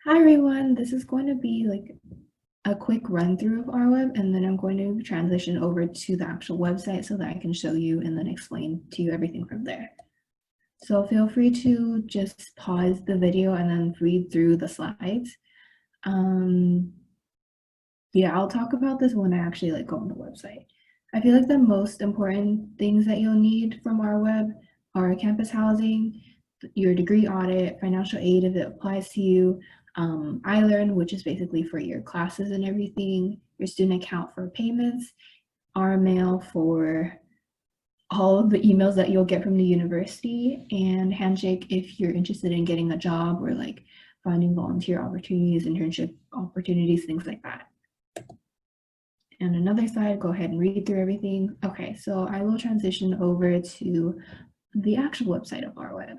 Hi everyone, this is going to be like a quick run through of our web, and then I'm going to transition over to the actual website so that I can show you and then explain to you everything from there. So feel free to just pause the video and then read through the slides. Yeah, I'll talk about this when I actually go on the website. I feel like the most important things that you'll need from our web are campus housing, your degree audit, financial aid if it applies to you, iLearn, which is basically for your classes and everything, your student account for payments, RMail for all of the emails that you'll get from the university, and Handshake if you're interested in getting a job or finding volunteer opportunities, internship opportunities, things like that. And another side, go ahead and read through everything. Okay, so I will transition over to the actual website of our web.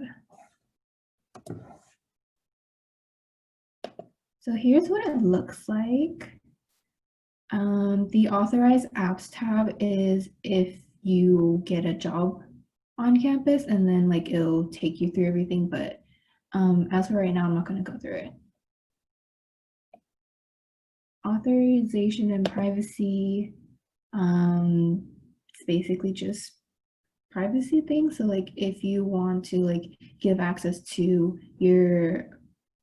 So here's what it looks like. The authorized apps tab is if you get a job on campus, and then it'll take you through everything, but as for right now, I'm not going to go through it. Authorization and privacy, it's basically just privacy things. So if you want to give access to your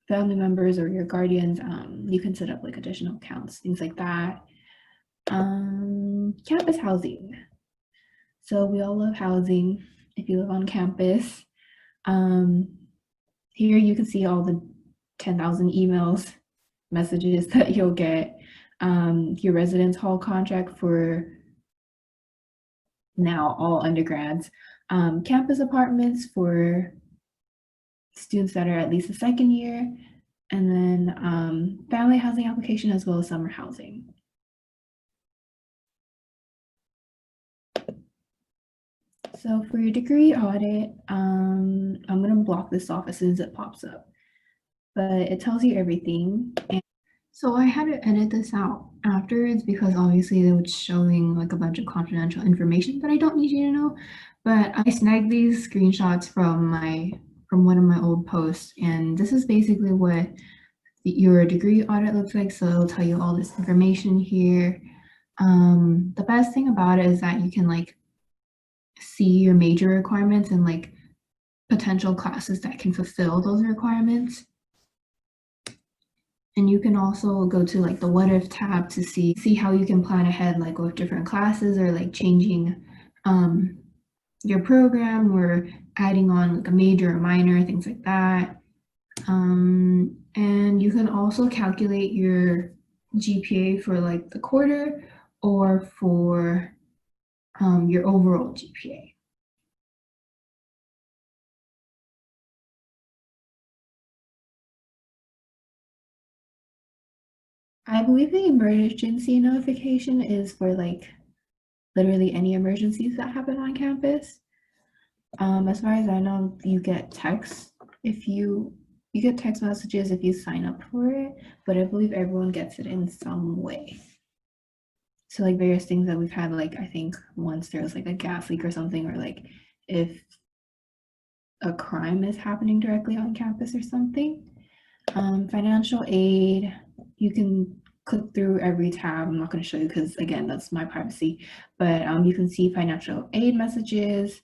family members or your guardians, you can set up additional accounts, things like that. Campus housing. So we all love housing if you live on campus. Here you can see all the 10,000 emails, messages that you'll get. Your residence hall contract for now all undergrads. Campus apartments for students that are at least a second year, and then family housing application as well as summer housing. So for your degree audit, I'm going to block this off as soon as it pops up, but it tells you everything. And so I had to edit this out afterwards because obviously it was showing a bunch of confidential information that I don't need you to know. But I snagged these screenshots from one of my old posts, and this is basically what your degree audit looks like. So it'll tell you all this information here. The best thing about it is that you can see your major requirements and potential classes that can fulfill those requirements. And you can also go to the what if tab to see how you can plan ahead with different classes or changing your program or adding on a major or minor, things like that. And you can also calculate your GPA for the quarter or for your overall GPA. I believe the emergency notification is for literally any emergencies that happen on campus. As far as I know, you get texts if you get text messages if you sign up for it, but I believe everyone gets it in some way. So various things that we've had, I think once there was a gas leak or something, or if a crime is happening directly on campus or something. Financial aid, you can click through every tab. I'm not going to show you because again, that's my privacy, but you can see financial aid messages,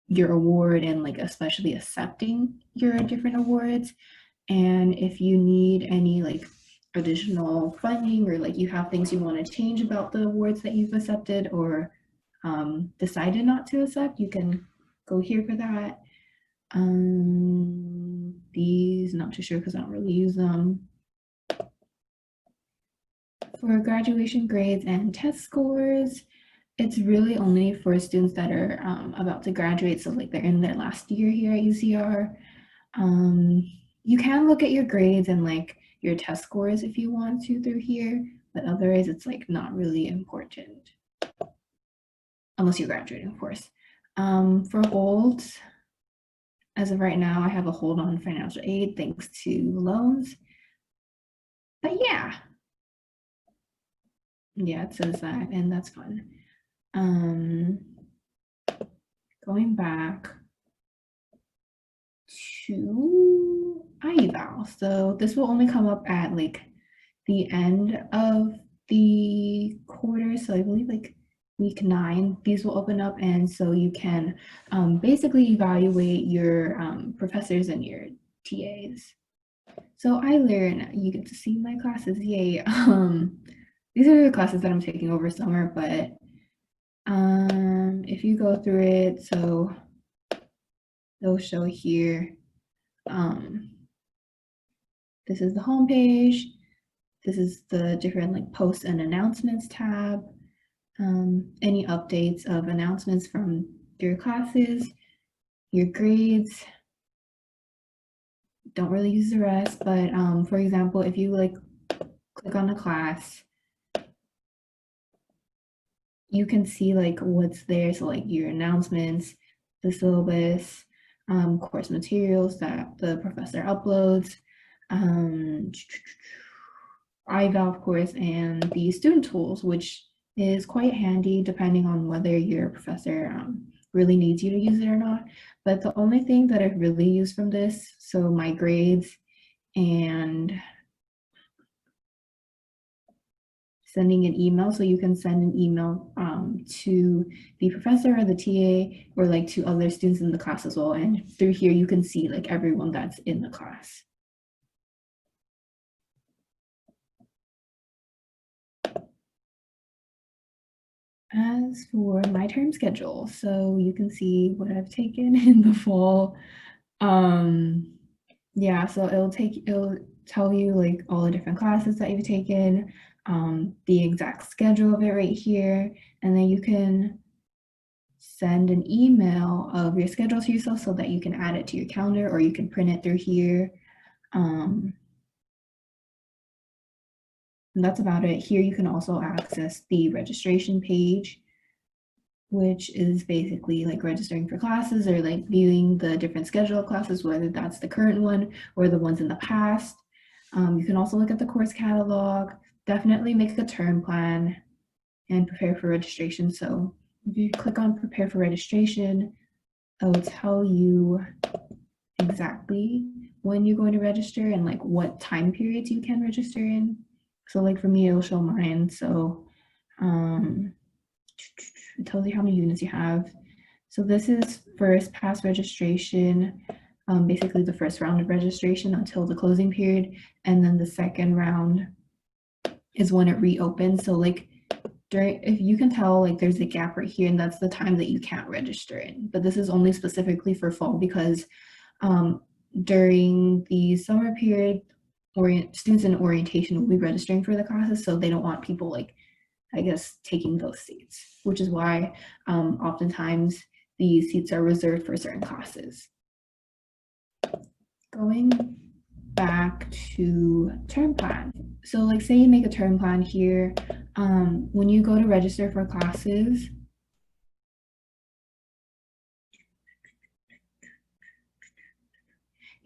your award, and especially accepting your different awards. And if you need any additional funding, or you have things you want to change about the awards that you've accepted or decided not to accept, you can go here for that. These, not too sure because I don't really use them. For graduation grades and test scores, it's really only for students that are about to graduate, so they're in their last year here at UCR. You can look at your grades and your test scores if you want to through here, but otherwise it's not really important unless you're graduating, of course. For holds, as of right now, I have a hold on financial aid thanks to loans. But yeah, it says that, and that's fun. Going back to iEval. So this will only come up at like the end of the quarter. So I believe like week 9, these will open up. And so you can basically evaluate your professors and your TAs. So I learn, you get to see my classes, yay. These are the classes that I'm taking over summer, but if you go through it, so they'll show here, this is the home page. This is the different like posts and announcements tab. Any updates of announcements from your classes, your grades. Don't really use the rest, but for example, if you like click on the class, you can see like what's there. So like your announcements, the syllabus, course materials that the professor uploads, iVal, of course, and the student tools, which is quite handy depending on whether your professor really needs you to use it or not. But the only thing that I've really used from this, so my grades and sending an email, so you can send an email to the professor or the TA or like to other students in the class as well. And through here, you can see like everyone that's in the class. As for my term schedule, so you can see what I've taken in the fall. Yeah, so it'll tell you like all the different classes that you've taken, the exact schedule of it right here, and then you can send an email of your schedule to yourself so that you can add it to your calendar, or you can print it through here. And that's about it. Here you can also access the registration page, which is basically like registering for classes or like viewing the different schedule of classes, whether that's the current one or the ones in the past. You can also look at the course catalog, definitely make a term plan and prepare for registration. So if you click on prepare for registration, it will tell you exactly when you're going to register and like what time periods you can register in. So like for me, it'll show mine. So it tells you how many units you have. So this is first pass registration, basically the first round of registration until the closing period. And then the second round is when it reopens. So like if you can tell like there's a gap right here and that's the time that you can't register in. But this is only specifically for fall because during the summer period, students in orientation will be registering for the classes, so they don't want people like, I guess, taking those seats, which is why oftentimes these seats are reserved for certain classes. Going back to term plan. So like say you make a term plan here, when you go to register for classes,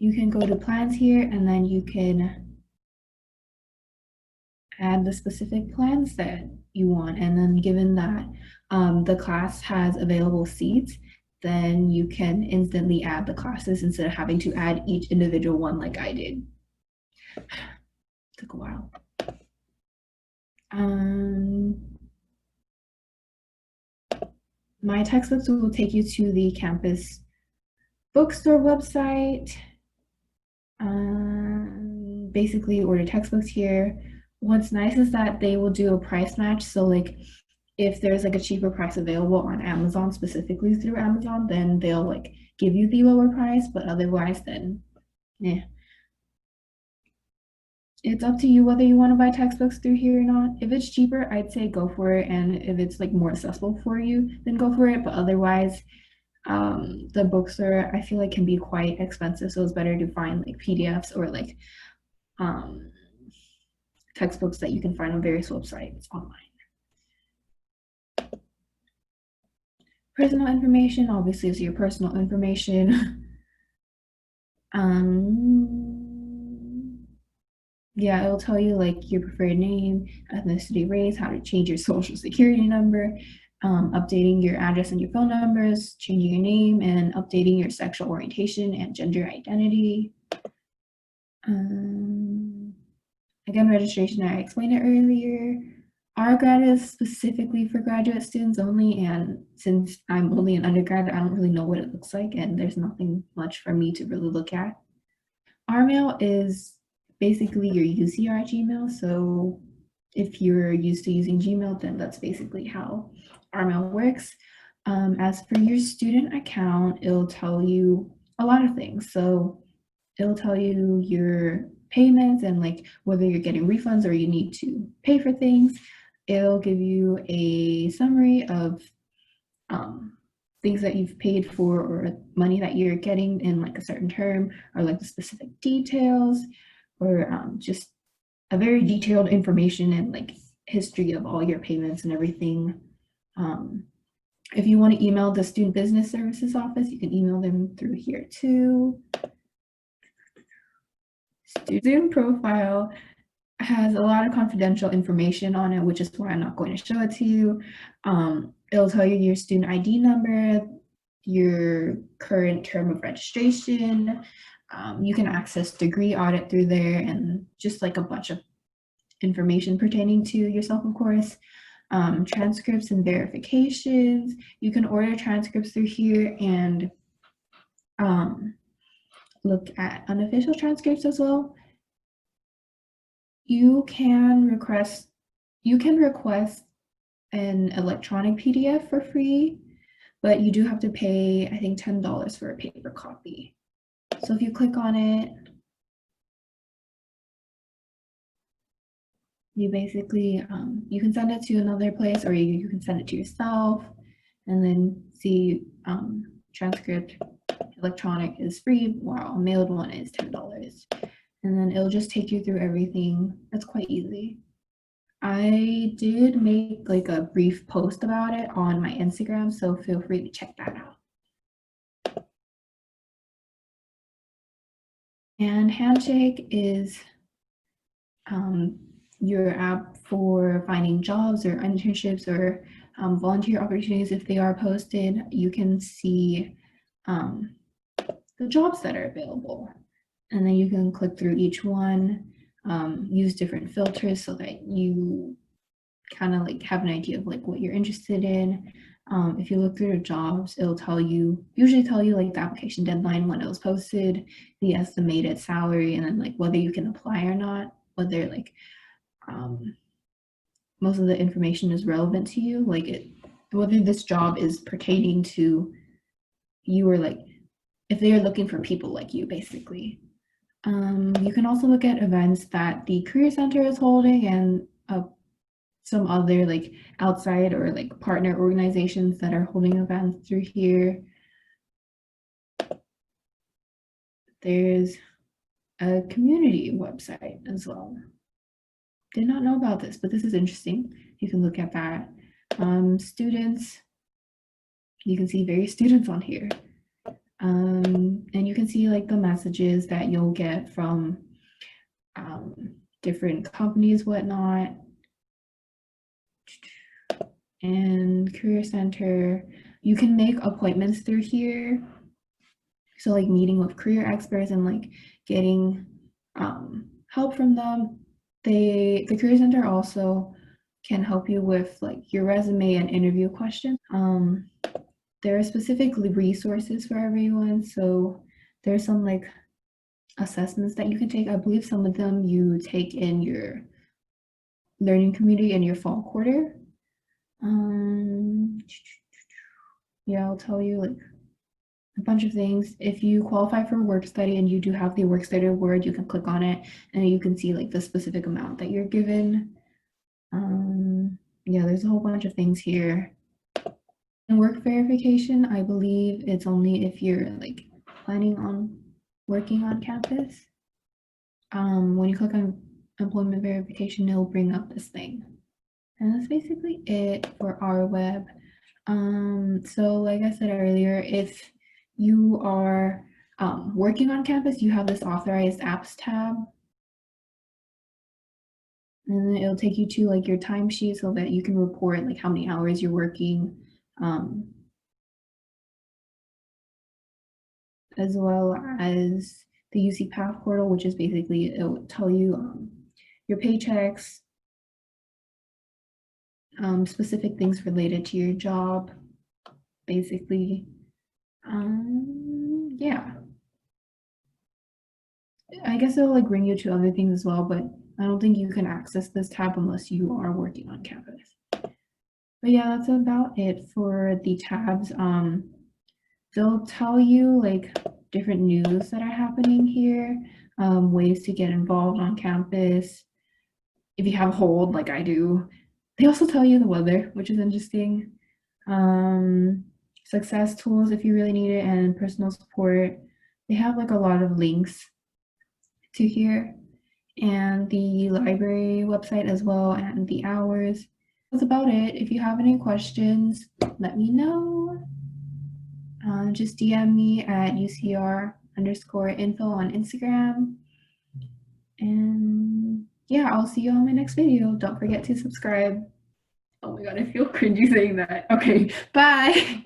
you can go to plans here and then you can add the specific plans that you want. And then given that the class has available seats, then you can instantly add the classes instead of having to add each individual one like I did. Took a while. My textbooks will take you to the campus bookstore website. Basically order textbooks here. What's nice is that they will do a price match. So like if there's like a cheaper price available on Amazon, specifically through Amazon, then they'll like give you the lower price, but otherwise then yeah. It's up to you whether you want to buy textbooks through here or not. If it's cheaper, I'd say go for it. And if it's like more accessible for you, then go for it. But otherwise, the bookstore I feel like can be quite expensive. So it's better to find like PDFs or like textbooks that you can find on various websites online. Personal information obviously is your personal information. Yeah, it'll tell you like your preferred name, ethnicity, race, how to change your social security number, updating your address and your phone numbers, changing your name, and updating your sexual orientation and gender identity. Again, registration, I explained it earlier. Our grad is specifically for graduate students only, and since I'm only an undergrad, I don't really know what it looks like, and there's nothing much for me to really look at. Our mail is basically your UCR Gmail, so if you're used to using Gmail, then that's basically how our mail works. As for your student account, it'll tell you a lot of things. So it'll tell you your payments and like whether you're getting refunds or you need to pay for things. It'll give you a summary of things that you've paid for or money that you're getting in like a certain term or like the specific details or just a very detailed information and like history of all your payments and everything. Um, if you want to email the Student Business Services office, you can email them through here too. Student profile has a lot of confidential information on it, which is why I'm not going to show it to you. It'll tell you your student ID number, your current term of registration. You can access degree audit through there and just like a bunch of information pertaining to yourself, of course. Transcripts and verifications. You can order transcripts through here and look at unofficial transcripts as well. You can request an electronic PDF for free, but you do have to pay, I think, $10 for a paper copy. So if you click on it, you basically, you can send it to another place or you can send it to yourself and then see transcript electronic is free while mailed one is $10. And then it'll just take you through everything. It's quite easy. I did make like a brief post about it on my Instagram, so feel free to check that out. And Handshake is your app for finding jobs or internships or volunteer opportunities. If they are posted, you can see the jobs that are available. And then you can click through each one, use different filters so that you kind of like have an idea of like what you're interested in. If you look through the jobs, it'll usually tell you like the application deadline when it was posted, the estimated salary, and then like whether you can apply or not, whether like most of the information is relevant to you, whether this job is pertaining to you or like if they are looking for people like you, basically. You can also look at events that the Career Center is holding and some other like outside or like partner organizations that are holding events through here. There's a community website as well. Did not know about this, but this is interesting. You can look at that. Students, you can see various students on here. And you can see like the messages that you'll get from different companies, whatnot. And Career Center, you can make appointments through here. So like meeting with career experts and like getting help from them. The Career Center also can help you with like your resume and interview questions. There are specific resources for everyone. So there's some like assessments that you can take. I believe some of them you take in your learning community in your fall quarter. Yeah, I'll tell you like a bunch of things. If you qualify for work study and you do have the work study award, you can click on it and you can see like the specific amount that you're given. Yeah, there's a whole bunch of things here. And work verification, I believe it's only if you're like planning on working on campus. When you click on employment verification, it'll bring up this thing. And that's basically it for our web. So like I said earlier, if you are working on campus, you have this authorized apps tab. And then it'll take you to like your timesheet so that you can report like how many hours you're working, as well as the UC Path portal, which is basically, it will tell you your paychecks, specific things related to your job, basically. Yeah. I guess it'll like bring you to other things as well, but I don't think you can access this tab unless you are working on campus. But yeah, that's about it for the tabs. They'll tell you like different news that are happening here, ways to get involved on campus. If you have hold, like I do, they also tell you the weather, which is interesting. Success tools if you really need it, and personal support. They have like a lot of links to here, and the library website as well, and the hours. That's about it. If you have any questions, let me know. Just DM me at UCR_info on Instagram. And yeah, I'll see you on my next video. Don't forget to subscribe. Oh my god, I feel cringy saying that. Okay, bye.